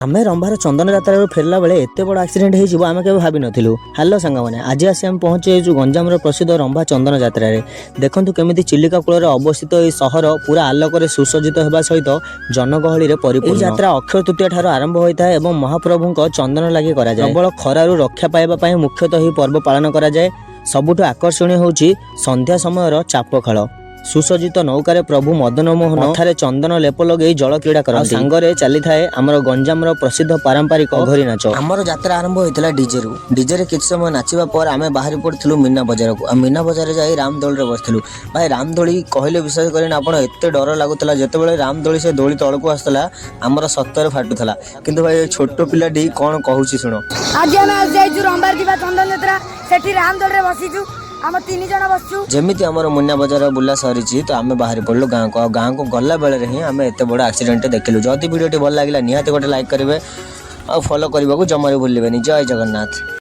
आमे रंभार चंदन यात्रा फेरला बेले एते बड़ एक्सीडेंट हो आम के भावी नथिलु। हेलो सांग मैंने आज आसी आम पहुंचे गंजाम प्रसिद्ध रंभा चंदन यात्रा रे। देखंतु केमिति चिलिका कूल अवस्थित यह सहर पूरा आलोक सुसज्जित होगा सहित जनगहली परिपूर्ण। यह यात्रा अक्षय तृतीय ठार आरंभ होता है और महाप्रभु चंदन लगी करा जाए। प्रबल खरारु रक्षा पाइबा मुख्यतः यह पर्व पालन करा जाए। सबुठु आकर्षणीय होउछि संध्या समय चाप खेल। सुसज्जित नौकार प्रभु मदन मोहन मथारे चंदन लेप लगे जल क्रीड़ा करते। सांगरे चली थाए आमर गंजाम प्रसिद्ध पारंपरिक घरी नाच। आमर यात्रा आरंभ होता डीजे रु। डीजे रे किछ समय नाचिबा पर आमे बाहरी पड़थिलु मीना बजार को। मीना बजार जाई रामदोली रे बसथिलु। भाई रामदोली कहले विश्वास करेन आपण एते डर लागुतला जेतेबेले रामदोली से दोली तळकु आस्तला आमर सत्तर फाटुतला। किंतु भाई छोटो पिलाडी कोन कहूची सुनो। आज आमे जाइजु रंभार दिबा चंदन यात्रा सेठी रामदोली रे बसिजु। आम 3 जण बसचु। जेमिति आमर मुन्ना बजार बुला सरीची तो आमे बाहर पड़लु गाँ को गला बेले ही आमे एते बड़ एक्सीडेंट देखलु। जदि वीडियोटी भल लागिला निहाती गोटे लाइक करिवे और फॉलो करने को जमारे भूलिबेनी। जय जगन्नाथ।